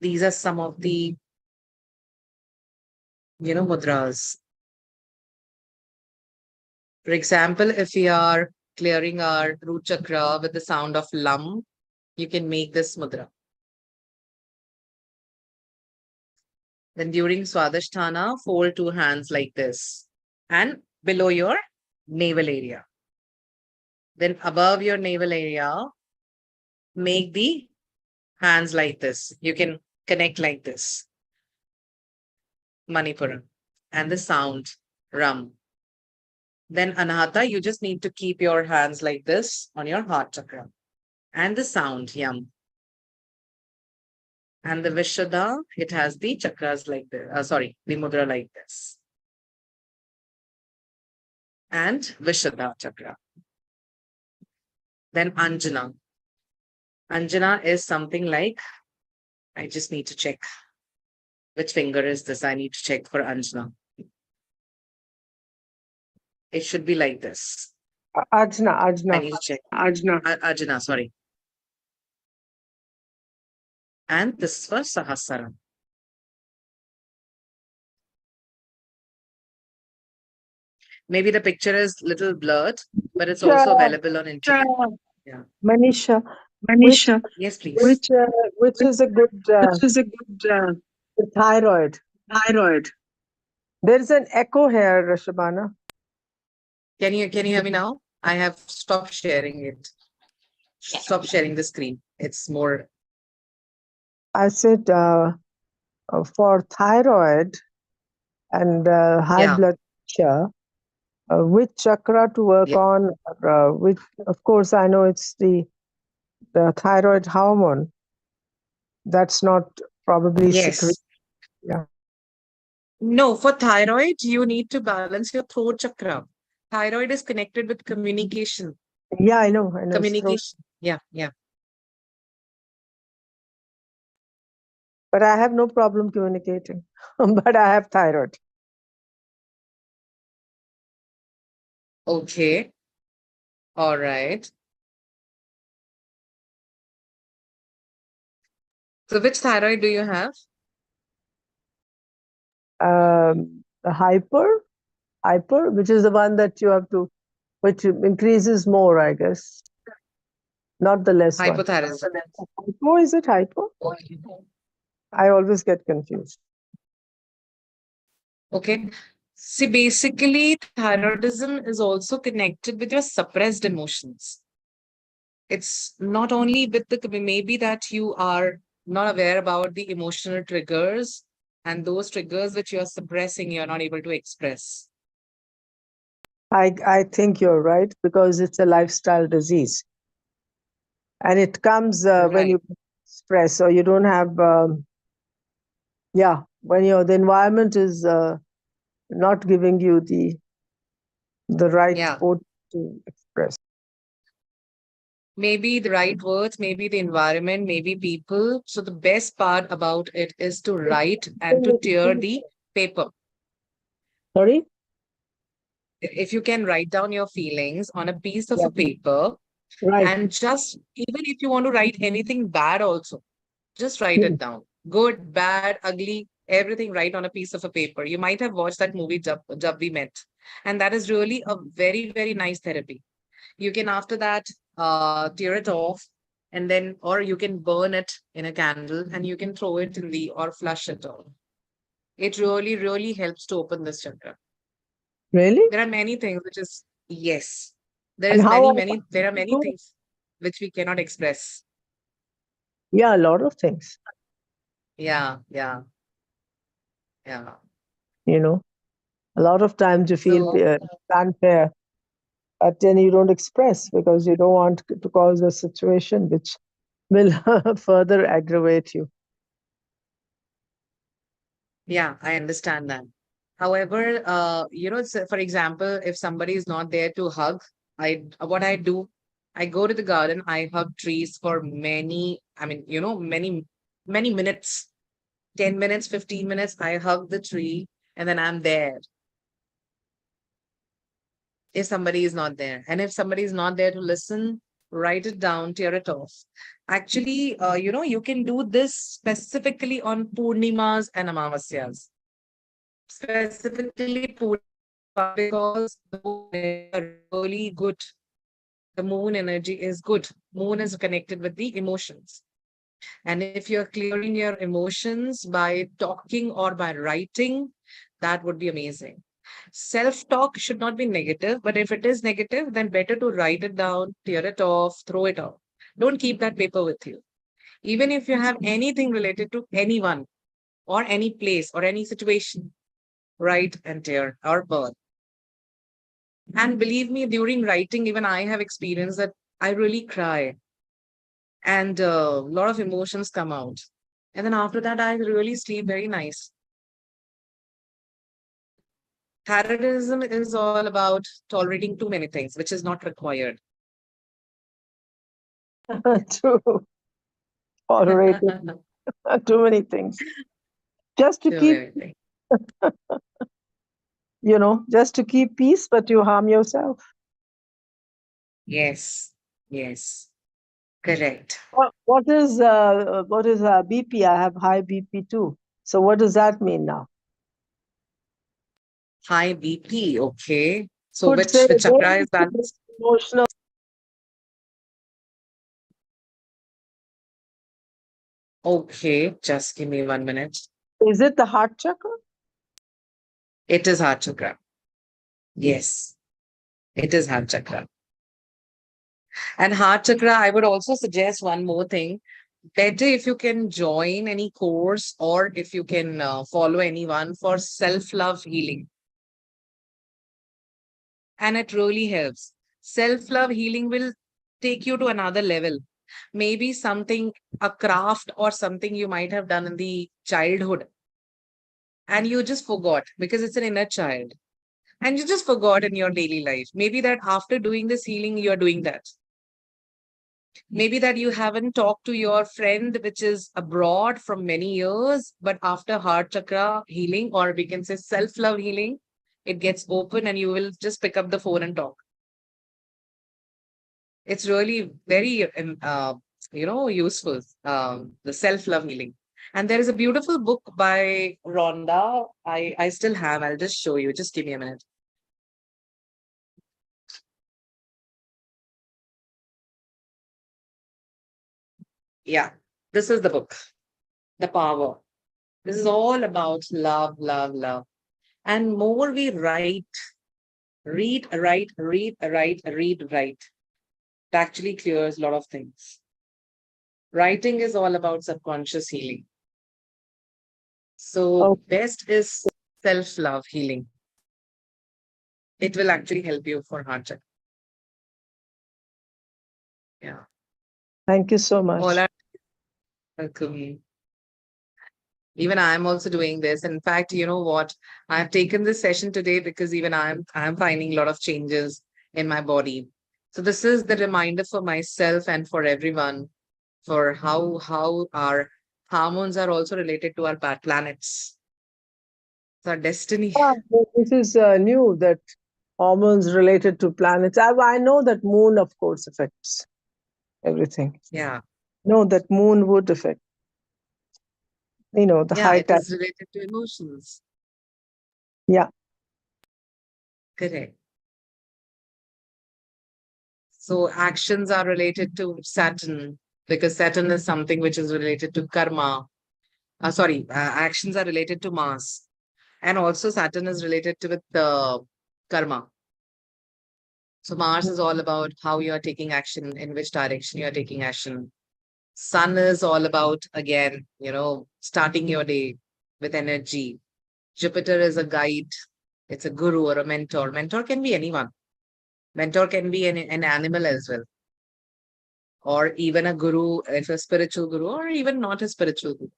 these are some of the, mudras. For example, if we are clearing our root chakra with the sound of lam, you can make this mudra. Then during Swadhisthana, fold 2 hands like this and below your navel area. Then above your navel area, make the hands like this. You can connect like this. Manipura. And the sound, ram. Then Anahata, you just need to keep your hands like this on your heart chakra. And the sound, yam. And the Vishuddha, it has the chakras like this. The mudra like this. And Vishuddha chakra. Then Anjana. Anjana is something like, I just need to check. Which finger is this? I need to check for Anjana. It should be like this. Ajna, I Ajna. need to check. Ajna. Ajna, sorry. And this is for Sahasrara. Maybe the picture is little blurred, but it's also available on internet. Yeah. Manisha, which Manisha, Yes, please. which is a good which is a good thyroid? thyroid. There is an echo here, Shabana. Can you hear me now? I have stopped sharing it. Yeah. Stop sharing the screen. It's more. I said for thyroid and high Yeah. blood pressure, which chakra to work Yeah. on? Which, of course, I know it's the thyroid hormone. That's not probably secret. Yes. Yeah. No, for thyroid, you need to balance your throat chakra. Thyroid is connected with communication. Yeah, I know. I know. It's throat. Communication. Yeah, yeah. But I have no problem communicating. But I have thyroid. Okay. All right. So which thyroid do you have? The hyper, which is the one that you have to, which increases more, I guess, not the less one. Hypothyroidism. Hypo, is it hypo? I always get confused. Okay. See, basically, thyroidism is also connected with your suppressed emotions. It's not only with the, maybe that you are not aware about the emotional triggers and those triggers which you are suppressing, you're not able to express. I think you're right, because it's a lifestyle disease. And it comes when Right. you express, or you don't have, when the environment is not giving you the right Yeah. support to express. Maybe the right words, maybe the environment, maybe people. So the best part about it is to write and to tear the paper. Sorry? If you can write down your feelings on a piece of Yeah. a paper, Right. and just even if you want to write anything bad also, just write Hmm. it down. Good, bad, ugly, everything write on a piece of a paper. You might have watched that movie Jab We Met. And that is really a very, very nice therapy. You can after that tear it off, and then or you can burn it in a candle and you can throw it in the or flush it all. It really, really helps to open this chakra. Really? There are many things which is yes. And There are many things which we cannot express. Yeah, a lot of things, Yeah, yeah, yeah. you know. A lot of times you feel So unfair, but then you don't express because you don't want to cause a situation which will further aggravate you. yeah, I understand that. However, for example, if somebody is not there to hug, what I do, I go to the garden, I hug trees for many, many minutes, 10 minutes, 15 minutes, I hug the tree and then I'm there. If somebody is not there, and if somebody is not there to listen, write it down, tear it off. Actually, you can do this specifically on Purnimas and Amavasyas. Specifically because the moon is really good. The moon energy is good. Moon is connected with the emotions. And if you're clearing your emotions by talking or by writing, that would be amazing. Self-talk should not be negative, but if it is negative, then better to write it down, tear it off, throw it out. Don't keep that paper with you. Even if you have anything related to anyone or any place or any situation, write and tear or burn. And believe me, during writing, even I have experienced that I really cry and a lot of emotions come out. And then after that, I really sleep very nice. Thyroidism is all about tolerating too many things, which is not required. True. Tolerating too many things. Just to Too keep, many things. just to keep peace, but you harm yourself. Yes, yes, correct. What is BP? I have high BP too. So what does that mean now? High BP. Okay. So Could which say chakra very is balanced? emotional. Okay. Just give me 1 minute. Is it the heart chakra? It is heart chakra. Yes, it is heart chakra. And heart chakra, I would also suggest one more thing. Better if you can join any course or if you can follow anyone for self-love healing. And it really helps. Self-love healing will take you to another level. Maybe something, a craft or something you might have done in the childhood and you just forgot because it's an inner child and you just forgot in your daily life. Maybe that after doing this healing, you're doing that. Maybe that you haven't talked to your friend which is abroad from many years, but after heart chakra healing, or we can say self-love healing, it gets open and you will just pick up the phone and talk. It's really very useful, the self-love healing. And there is a beautiful book by Rhonda. I still have. I'll just show you. Just give me a minute. Yeah, this is the book, The Power. This is all about love, love, love. And more we read, write, read, write, read, write, it actually clears a lot of things. Writing is all about subconscious healing. So Oh, best is self-love healing. It will actually help you for heart check. Yeah. thank you so much. All are welcome. Even I'm also doing this. In fact, you know what? I've taken this session today because even I'm finding a lot of changes in my body. So this is the reminder for myself and for everyone for how our hormones are also related to our planets. It's our destiny. Ah, this is new that hormones related to planets. I know that moon, of course, affects everything. Yeah. No, that moon would affect, the Yeah, high it tide. is related to emotions. Yeah. Correct. So actions are related to Saturn because Saturn is something which is related to karma. Actions are related to Mars. And also Saturn is related to with the karma. So Mars is all about how you are taking action, in which direction you are taking action. Sun is all about, again, starting your day with energy. Jupiter is a guide. It's a guru or a mentor. Mentor can be anyone. Mentor can be an animal as well. Or even a guru, if a spiritual guru, or even not a spiritual guru.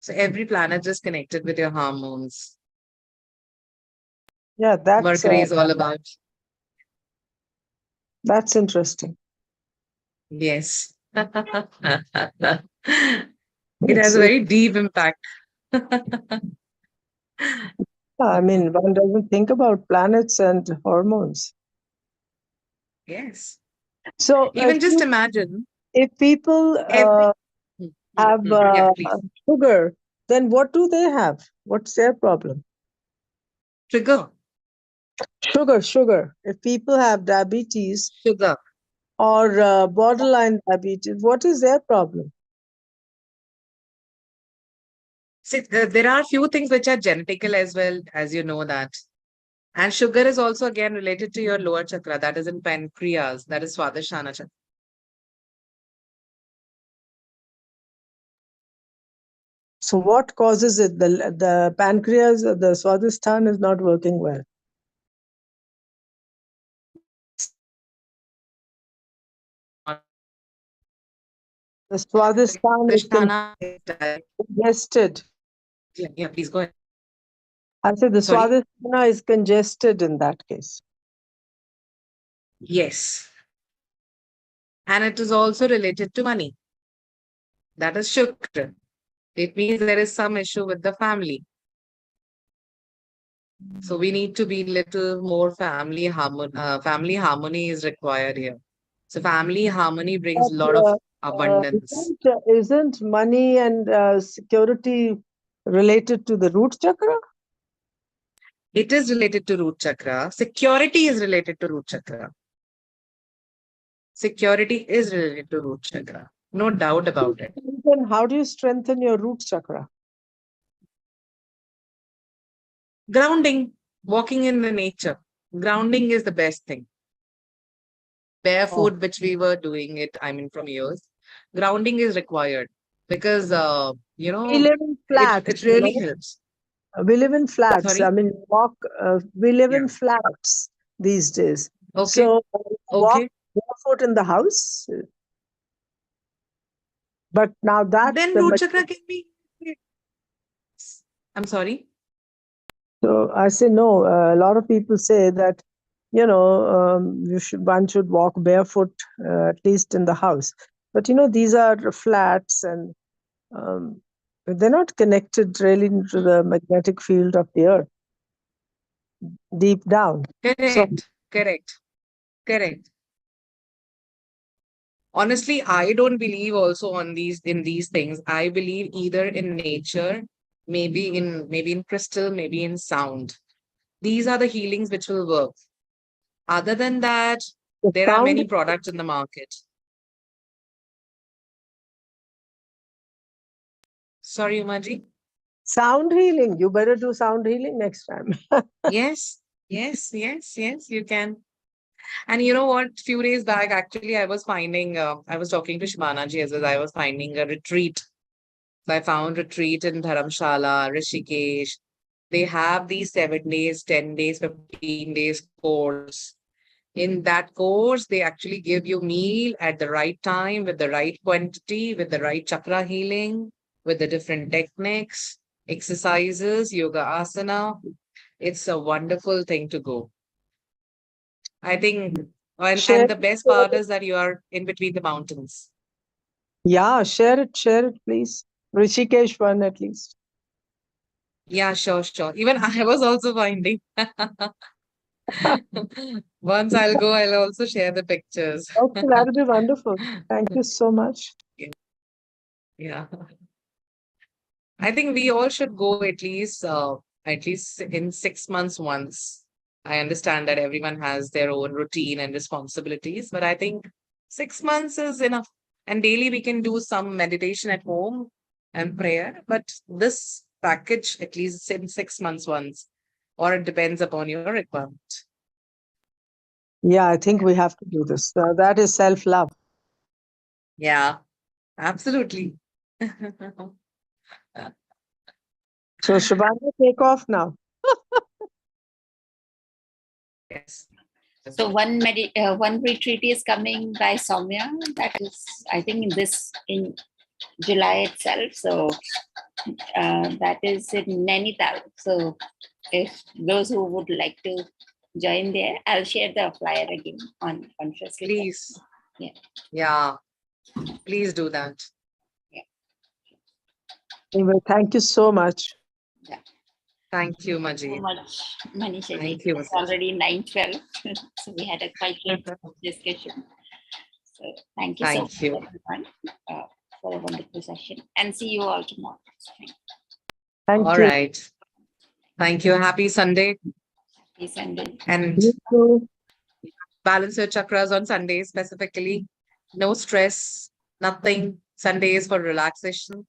So every planet is connected with your hormones. Yeah, Mercury is all about, that's interesting. yes. It has It's, a very deep impact. I mean, one doesn't think about planets and hormones. Yes. So Even just imagine if people every. have Yeah, please. sugar, then what do they have? What's their problem? Trigger, Sugar. If people have diabetes sugar. or borderline diabetes, what is their problem? See, there are few things which are genetical as well, as you know that. And sugar is also again related to your lower chakra, that is in pancreas, that is Swadhisthana chakra. So what causes it? The pancreas, the Swadhisthana is not working well. The Swadhisthana is Swadhisthana, congested. yeah, please go ahead. I said the Sorry. Swadhisthana is congested in that case. Yes. And it is also related to money. That is Shukra. It means there is some issue with the family. So we need to be little more family harmony. Family harmony is required here. So family harmony brings a lot of But abundance. isn't money and security related to the root chakra? It is related to root chakra. Security is related to root chakra. Security is related to root chakra. No doubt about it. Then how do you strengthen your root chakra? Grounding, walking in the nature. Grounding is the best thing. Barefoot, which we were doing it, I mean, from years. Grounding is required because, We live in flats. it really helps. We live in flats. Sorry? I mean, we live in Yeah. flats these days. Okay. So walk Okay. barefoot in the house. But now that Then the root chakra can be. I'm sorry. So I say no. A lot of people say that, one should walk barefoot at least in the house. But these are flats, and they're not connected really to the magnetic field of the earth deep down. So Correct. Honestly, I don't believe also in these things. I believe either in nature, maybe in crystal, maybe in sound. These are the healings which will work. Other than that, the there are many products in the market. Sorry, Umaji. sound healing. You better do sound healing next time. Yes, you can. And you know what? Few days back, actually, I was talking to Shimana ji as well. I was finding a retreat. So I found retreat in Dharamshala, Rishikesh. They have these 7 days, 10 days, 15 days course. In that course, they actually give you meal at the right time, with the right quantity, with the right chakra healing, with the different techniques, exercises, yoga asana. It's a wonderful thing to go. I think, Share and the best part is that you are in between the mountains. Yeah, share it, please. Rishikesh one at least. Yeah, sure. Even I was also finding. Once I'll go, I'll also share the pictures. Okay, that'll be wonderful. Thank you so much. Yeah. I think we all should go at least in 6 months once. I understand that everyone has their own routine and responsibilities, but I think 6 months is enough. And daily we can do some meditation at home and prayer, but this package at least in 6 months once, or it depends upon your requirement. Yeah, I think we have to do this. That is self-love. Yeah, absolutely. So Shubhanga, take off now. Yes. So one retreat is coming by Soumya. That is, I think, in July itself. So that is in Nainital. So if those who would like to join there, I'll share the flyer again on Consciously. Please. Yeah. Yeah. Please do that. Anyway, thank you so much. Yeah. Thank you, Thank you so Majid. much, Manisha. Thank you, It's Manisha. already 9:12. So we had a quite late discussion. So thank you so much, Thank you. everyone, for a wonderful session. And see you all tomorrow. Thank All you. right. Thank you. Happy Sunday. Happy Sunday. And You too. balance your chakras on Sunday specifically. No stress, nothing. Sunday is for relaxation.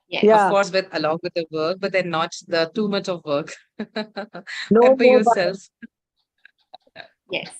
Yes. Of Yeah. course, along with the work, but then not the too much of work. No Pamper more yourself. Yes.